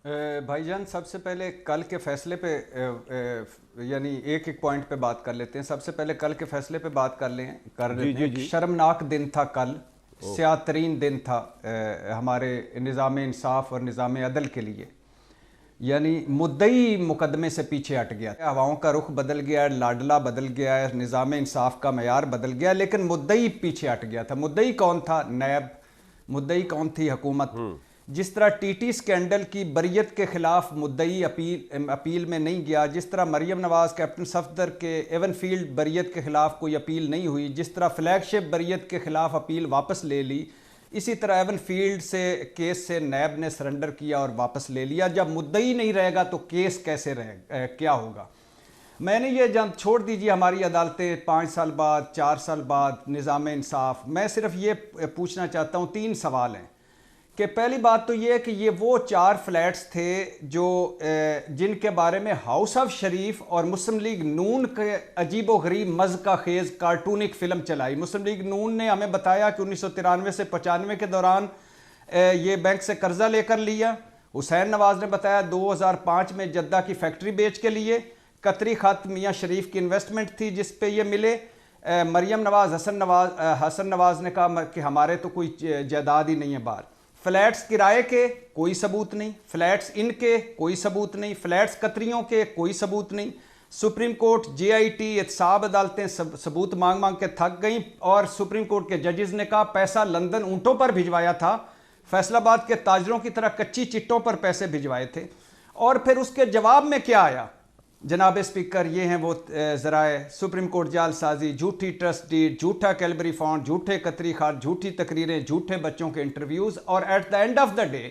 भाईजान, सबसे पहले कल के फैसले पे यानी एक एक पॉइंट पे बात कर लेते हैं। सबसे पहले कल के फैसले पे बात कर जी लेते हैं। जी एक जी। शर्मनाक दिन था कल, ओ। स्याह तरीन दिन था हमारे निज़ाम इंसाफ और निज़ाम अदल के लिए। यानी मुद्दई मुकदमे से पीछे हट गया, हवाओं का रुख बदल गया, लाडला बदल गया है, निज़ाम इंसाफ का मयार बदल गया, लेकिन मुद्दई पीछे हट गया था। मुद्दई कौन था? नैब। मुद्दई कौन थी? हुकूमत। जिस तरह टीटी स्कैंडल की बरियत के खिलाफ मुद्दई अपील में नहीं गया, जिस तरह मरियम नवाज, कैप्टन सफदर के एवन फील्ड बरियत के खिलाफ कोई अपील नहीं हुई, जिस तरह फ्लैगशिप बरियत के खिलाफ अपील वापस ले ली, इसी तरह एवन फील्ड से केस से नैब ने सरेंडर किया और वापस ले लिया। जब मुद्दई नहीं रहेगा तो केस कैसे क्या होगा? मैंने ये जान छोड़ दीजिए हमारी अदालतें 5 साल बाद, 4 साल बाद, निज़ाम इंसाफ। मैं सिर्फ ये पूछना चाहता हूँ, 3 सवाल हैं कि पहली बात तो ये है कि ये वो 4 फ्लैट्स थे जो जिनके बारे में हाउस ऑफ शरीफ और मुस्लिम लीग नून के अजीब व गरीब मज़का खेज़ कार्टूनिक फिल्म चलाई। मुस्लिम लीग नून ने हमें बताया कि 1993 से 95 के दौरान ये बैंक से कर्जा लेकर लिया। हुसैन नवाज ने बताया 2005 में जद्दा की फैक्ट्री बेच के लिए। कतरी खत मियाँ शरीफ की इन्वेस्टमेंट थी जिस पे ये मिले। मरियम नवाज, हसन नवाज ने कहा कि हमारे तो कोई जायदाद ही नहीं है बाहर। फ्लैट्स किराए के कोई सबूत नहीं, फ्लैट्स इनके कोई सबूत नहीं, फ्लैट्स कतरियों के कोई सबूत नहीं। सुप्रीम कोर्ट, जेआईटी, एहतसाब अदालतें सबूत मांग मांग के थक गई और सुप्रीम कोर्ट के जजेस ने कहा पैसा लंदन ऊंटों पर भिजवाया था, फैसलाबाद के ताजरों की तरह कच्ची चिट्टों पर पैसे भिजवाए थे। और फिर उसके जवाब में क्या आया? जनाब स्पीकर, ये हैं वो ज़राए, सुप्रीम कोर्ट जालसाजी, झूठी ट्रस्ट डीड, झूठा कैलबरी फॉन्ड, झूठे कतरी खात, झूठी तकरीरें, झूठे बच्चों के इंटरव्यूज़। और at the end of the day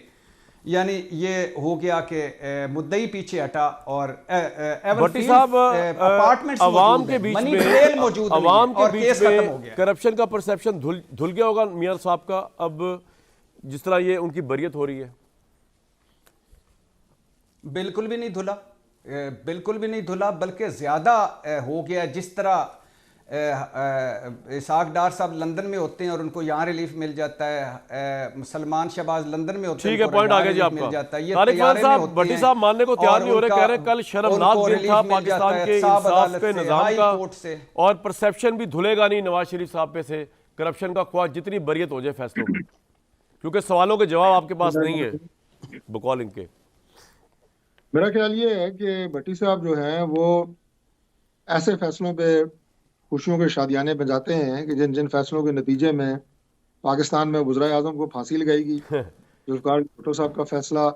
यानी ये हो गया कि मुद्दई पीछे हटा और भट्टी साहब, अपार्टमेंट्स अवाम मौजूद के है, बीच मनी में ट्रेल मौजूद नहीं है अवाम के और बीच केस खत्म हो में गया। करप्शन का परसेप्शन धुल गया होगा मियां साहब का, अब जिस तरह ये उनकी बरियत हो रही है। बिल्कुल भी नहीं धुला, बिल्कुल भी नहीं धुला, बल्कि ज़्यादा हो गया। जिस तरह इसाक डार साहब लंदन में होते हैं और उनको यहाँ रिलीफ मिल जाता है, सलमान शहबाज लंदन में होते हैं, ठीक है, पॉइंट आ गया जी मिल आपका। जाता है। ये तारिक फैज तैयारे में साहब, होते भट्टी हैं साहब मानने को तैयार और नहीं हो रहे, कह रहे कल शर्मनाक उनको दिन रिलीफ था मिल जाता पाकिस्तान है के साहब इंसाफ अदालत के से, निज़ाम हाई का, कोर्ट से। और परसेप्शन भी धुलेगा नहीं नवाज शरीफ साहब पे से करप्शन का, ख्वाह जितनी बरियत हो जाए फैसलों में, क्योंकि सवालों के जवाब आपके पास नहीं है बकौल इनके। मेरा ख्याल ये है कि भट्टी साहब जो हैं वो ऐसे फैसलों पे खुशियों के शादियाने बजाते हैं कि जिन जिन फैसलों के नतीजे में पाकिस्तान में वज़ीर आज़म को फांसी लगाएगी। जुल्फ़िकार भुट्टो साहब का फैसला,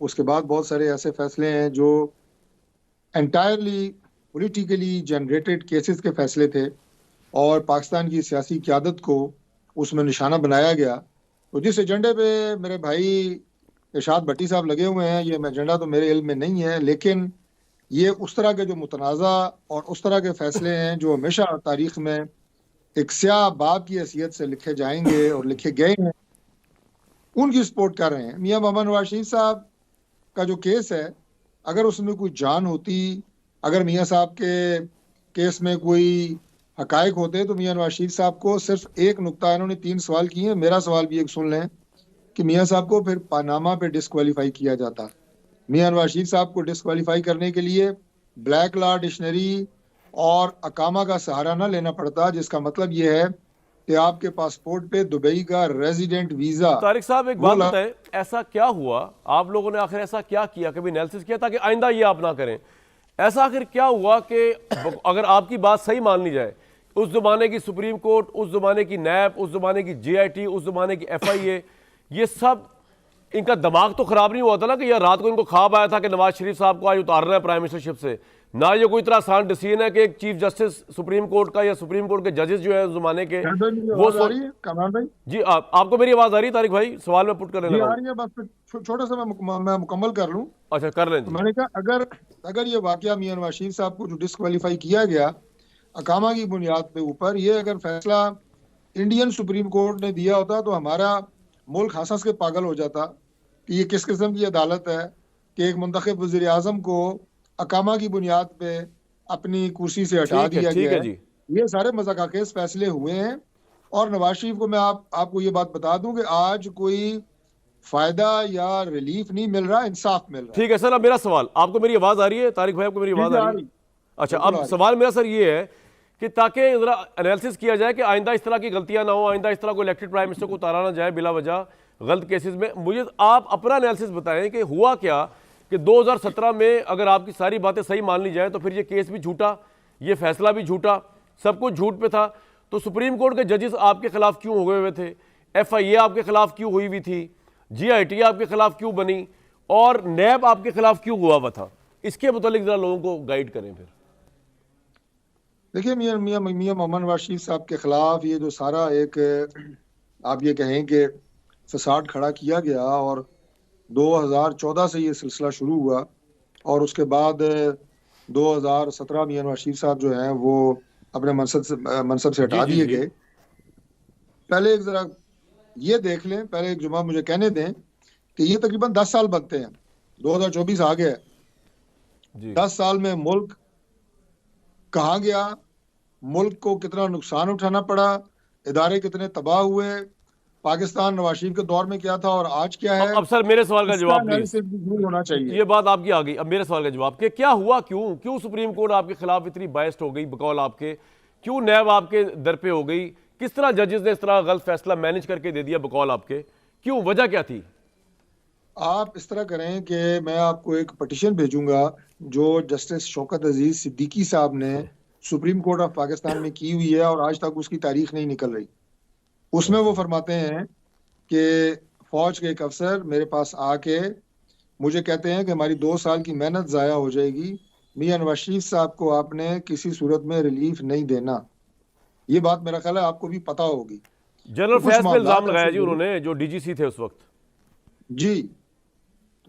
उसके बाद बहुत सारे ऐसे फैसले हैं जो एंटायरली पॉलिटिकली जनरेटेड केसेस के फैसले थे और पाकिस्तान की सियासी क़यादत को उसमें निशाना बनाया गया। तो जिस एजेंडे पे मेरे भाई इरशाद भट्टी साहब लगे हुए हैं, ये एजेंडा तो मेरे इल्म में नहीं है, लेकिन ये उस तरह के जो मुतनाज़ा और उस तरह के फैसले हैं जो हमेशा तारीख में एक स्याह बाब की हैसियत से लिखे जाएंगे और लिखे गए हैं, उनकी सपोर्ट कर रहे हैं। मियां मोहम्मद नवाज शरीफ साहब का जो केस है, अगर उसमें कोई जान होती, अगर मियां साहब के केस में कोई हकायक होते, तो मियां नवाज शरीफ साहब को सिर्फ एक नुक्ता, इन्होंने 3 सवाल किए हैं, मेरा सवाल भी एक सुन लें कि मियां साहब को फिर पानामा पे डिस्क्वालीफाई किया जाता। मियां नवाज शरीफ साहब को डिस्क्वालीफाई करने के लिए ब्लैक लॉ डिक्शनरी और अकामा का सहारा ना लेना पड़ता, जिसका मतलब ये है कि आपके पासपोर्ट पे दुबई का रेजिडेंट वीजा। तारिक साहब एक बात बताएं, ऐसा क्या हुआ, आप लोगों ने आखिर ऐसा क्या किया, कभी एनालिसिस किया ताकि आइंदा ये आप ना करें? ऐसा आखिर क्या हुआ कि अगर आपकी बात सही मान ली जाए, उस जमाने की सुप्रीम कोर्ट, उस जमाने की नैब, उस जमाने की जेआईटी, उस जमाने की एफआईए, ये सब इनका दिमाग तो खराब नहीं हुआ था ना कि यार रात को इनको ख्वाब आया था कि नवाज शरीफ साहब को आज उतारना है प्राइम मिनिस्टरशिप से? ना ये कोई इतना आसान डिसीजन है कि एक चीफ जस्टिस सुप्रीम कोर्ट का या सुप्रीम कोर्ट के जजेस जो है उस जमाने के वो कमाल भाई जी आपको मेरी आवाज आ रही है तारिक भाई? सवाल मैं पुट करने लगा आ रही है, बस छोटा सा मैं मुकम्मल कर लूं। अच्छा कर लें। तो मैंने कहा अगर ये वाकया मियां नवाज शरीफ साहब को जो डिस्क्वालीफाई किया गया अकामा की बुनियाद पे ऊपर, ये अगर फैसला इंडियन सुप्रीम कोर्ट ने दिया होता तो हमारा मुल्क हंस हंस के पागल हो जाता कि ये किस किस्म की अदालत है कि एक मुंतखब वज़ीर आज़म को अकामा की बुनियाद पे अपनी कुर्सी से हटा दिया गया है। ये सारे मज़ाक़ाकेज़ फैसले हुए हैं। और नवाज शरीफ को मैं आपको ये बात बता दूं कि आज कोई फायदा या रिलीफ नहीं मिल रहा, इंसाफ मिल रहा है। ठीक है सर, अब मेरा सवाल, आपको मेरी आवाज आ रही है तारिक भाई, आपको मेरी आवाज आ रही है? अच्छा, अब सवाल मेरा सर ये है कि ताकि जरा एनालिसिस किया जाए कि आइंदा इस तरह की गलतियां ना हो, आइंदा इस तरह को इलेक्टेड प्राइम मिनिस्टर को उतारा ना जाए बिला वजह गलत केसेस में। मुझे आप अपना एनालिसिस बताएं कि हुआ क्या कि 2017 में अगर आपकी सारी बातें सही मान ली जाए तो फिर ये केस भी झूठा, ये फैसला भी झूठा, सब कुछ झूठ पे था। तो सुप्रीम कोर्ट के जजेस आपके खिलाफ क्यों हो गए हुए थे? FIA आपके खिलाफ क्यों हुई हुई थी? GIT आपके खिलाफ क्यों बनी? और नैब आपके खिलाफ क्यों हुआ हुआ था? इसके मुतालिक जरा लोगों को गाइड करें फिर। देखिए मियां मोहम्मद नवाज शरीफ साहब के खिलाफ ये जो सारा एक आप ये कहें कि फसाद खड़ा किया गया, और 2014 से ये सिलसिला शुरू हुआ, और उसके बाद 2017 मियां नवाज शरीफ साहब जो हैं वो अपने मनसब से हटा दिए गए। पहले एक जरा ये देख लें, पहले एक जुमा मुझे कहने दें कि ये तकरीबन 10 साल बनते हैं, 2024 आ गया, 10 साल में मुल्क कहाँ गया, मुल्क को कितना नुकसान उठाना पड़ा, इदारे कितने तबाह हुए, पाकिस्तान नवाज शरीफ के दौर में क्या था और आज क्या है। अब सर मेरे सवाल का जवाब प्लीज, होना चाहिए। ये बात आपकी आ गई, अब मेरे सवाल का जवाब कि क्या हुआ, क्यों सुप्रीम कोर्ट आपके खिलाफ इतनी बायस्ड हो गई बकौल आपके? क्यों नैब आपके दर पे हो गई? किस तरह जजेस ने इस तरह गलत फैसला मैनेज करके दे दिया बकौल आपके? क्यों, वजह क्या थी? आप इस तरह करें कि मैं आपको एक पटिशन भेजूंगा जो जस्टिस शौकत अजीज सिद्दीकी साहब ने सुप्रीम कोर्ट ऑफ पाकिस्तान में की हुई है, और आज तक उसकी तारीख नहीं निकल रही। उसमें वो फरमाते हैं कि फौज के एक अफसर मेरे पास आके मुझे कहते हैं कि हमारी 2 साल की मेहनत ज़ाया हो जाएगी, मियां नवाज शरीफ साहब को आपने किसी सूरत में रिलीफ नहीं देना। ये बात मेरा ख्याल है आपको भी पता होगी। जनरल फैज पे इल्जाम लगाया जी उन्होंने, जो DGC थे उस वक्त। जी,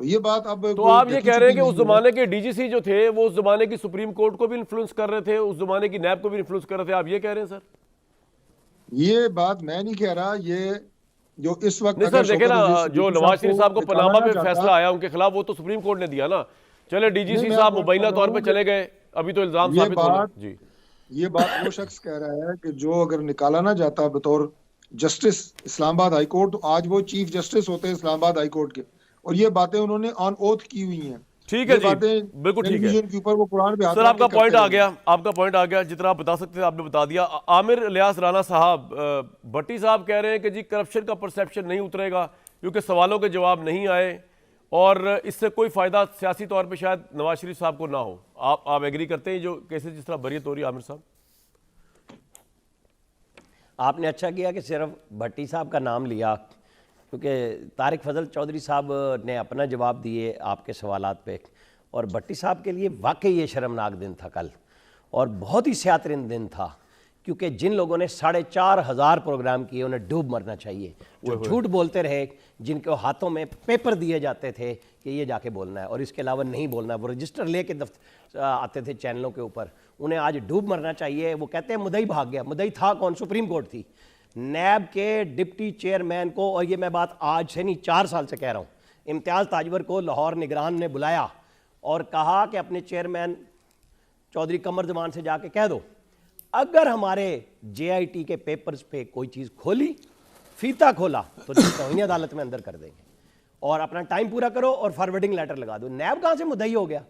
तो ये बात अब तो आप ये कह रहे हैं कि उस जमाने के DGC जो थे वो उस जमाने की सुप्रीम कोर्ट को भी इन्फ्लुएंस कर रहे थे, उस जमाने की नैब को भी इन्फ्लुएंस कर रहे थे, आप ये कह रहे हैं सर? ये बात मैं नहीं कह रहा, ये जो इस वक्त नहीं सर देखे ना, जो नवाज शरीफ साहब को पनामा पे फैसला आया उनके खिलाफ, वो तो सुप्रीम कोर्ट ने दिया ना। चले DGC साहब मुबैना तौर पे चले गए, अभी तो इल्जाम साबित हो गए जी। ये बात वो शख्स कह रहा है कि जो अगर निकाला ना जाता बतौर जस्टिस इस्लामाबाद हाई कोर्ट, तो आज वो चीफ जस्टिस होते हैं इस्लामाबाद हाई कोर्ट के, और ये बातें उन्होंने ऑन ओथ की हुई हैं। ठीक है जी, बिल्कुल ठीक है। के ऊपर वो कुरान पे हाथ सर आपका पॉइंट आ गया, आपका पॉइंट आ गया, जितना आप बता सकते थे आपने बता दिया। आमिर इलियास राना साहब, भट्टी साहब कह रहे हैं कि जी करप्शन का परसेप्शन नहीं उतरेगा क्योंकि सवालों के जवाब नहीं आए, और इससे कोई फायदा सियासी तौर पे शायद नवाज शरीफ साहब को ना हो। आप एग्री करते हैं जो केसेस जिस तरह बरियत हो रही है? आमिर साहब, आपने अच्छा किया कि सिर्फ भट्टी साहब का नाम लिया, क्योंकि तारिक फजल चौधरी साहब ने अपना जवाब दिए आपके सवालात पे, और भट्टी साहब के लिए वाकई ये शर्मनाक दिन था कल, और बहुत ही सियातरीन दिन था, क्योंकि जिन लोगों ने 4,500 प्रोग्राम किए उन्हें डूब मरना चाहिए। जो झूठ बोलते रहे, जिनके हाथों में पेपर दिए जाते थे कि ये जाके बोलना है और इसके अलावा नहीं बोलना है, वो रजिस्टर लेके आते थे चैनलों के ऊपर, उन्हें आज डूब मरना चाहिए। वो कहते हैं मुद्दई भाग गया, मुद्दई था कौन? सुप्रीम कोर्ट थी। नैब के डिप्टी चेयरमैन को, और ये मैं बात आज से नहीं 4 साल से कह रहा हूँ, इम्तियाज़ ताजवर को लाहौर निगरान ने बुलाया और कहा कि अपने चेयरमैन चौधरी कमर जमान से जाके कह दो, अगर हमारे JIT के पेपर्स पे कोई चीज़ खोली, फीता खोला, तो तौहीन अदालत में अंदर कर देंगे, और अपना टाइम पूरा करो और फॉरवर्डिंग लेटर लगा दो। नैब कहाँ से मुद्दई हो गया?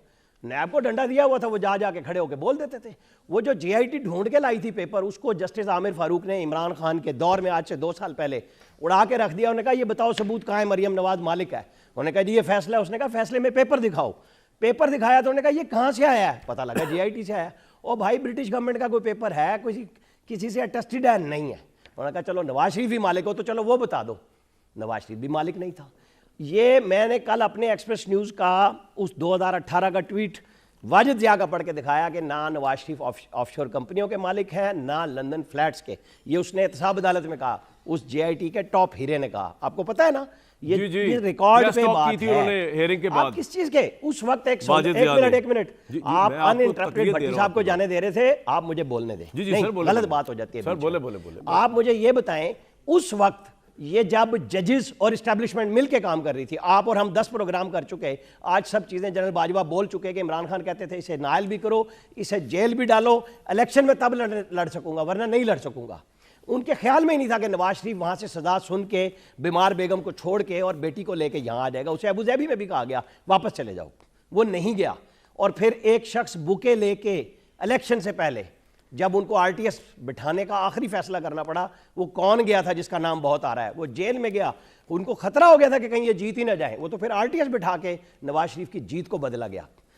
नैब को डंडा दिया हुआ था, वो जाके खड़े होकर बोल देते थे। वो जो JIT ढूंढ के लाई थी पेपर, उसको जस्टिस आमिर फारूक ने इमरान खान के दौर में आज से 2 साल पहले उड़ा के रख दिया। उन्होंने कहा ये बताओ सबूत कहाँ है, मरियम नवाज मालिक है। उन्होंने कहा जी ये फैसला है। उसने कहा फैसले में पेपर दिखाओ। पेपर दिखाया तो उन्होंने कहा ये कहाँ से आया है? पता लगा JIT से आया। ओ भाई, ब्रिटिश गवर्नमेंट का कोई पेपर है, कोई किसी से अटेस्टेड है? नहीं है। उन्होंने कहा चलो नवाज शरीफ भी मालिक हो तो चलो वो बता दो। नवाज शरीफ भी मालिक नहीं था। ये मैंने कल अपने एक्सप्रेस न्यूज़ का उस 2018 का ट्वीट वाजिद जिया का पढ़ के दिखाया कि ना नवाज शरीफ ऑफशोर कंपनियों के मालिक हैं, ना लंदन फ्लैट्स के। ये उसने एहतसाब अदालत में कहा, उस JIT के टॉप हीरे ने कहा। आपको पता है ना, ये रिकॉर्ड पे बात थी उन्होंने हेयरिंग के बाद। आप किस चीज के उस वक्त एक मिनट आप अनइंटरप्टेड भट्टी साहब को जाने दे रहे थे, आप मुझे बोलने दें। नहीं, गलत बात हो जाती है सर, बोले। आप मुझे ये बताएं, उस वक्त ये जब जजेस और इस्टेब्लिशमेंट मिलकर काम कर रही थी, आप और हम 10 प्रोग्राम कर चुके, आज सब चीजें जनरल बाजवा बोल चुके कि इमरान खान कहते थे इसे नायल भी करो, इसे जेल भी डालो, इलेक्शन में तब लड़ सकूंगा वरना नहीं लड़ सकूंगा। उनके ख्याल में ही नहीं था कि नवाज शरीफ वहाँ से सजा सुन के बीमार बेगम को छोड़ के और बेटी को लेके यहाँ आ जाएगा। उसे अबूधाबी में भी कहा गया वापस चले जाओ, वो नहीं गया। और फिर एक शख्स बुके लेके इलेक्शन से पहले जब उनको आरटीएस बिठाने का आखिरी फैसला करना पड़ा, वो कौन गया था जिसका नाम बहुत आ रहा है, वो जेल में गया। उनको खतरा हो गया था कि कहीं ये जीत ही ना जाए, वो तो फिर आरटीएस बिठा के नवाज शरीफ की जीत को बदला गया।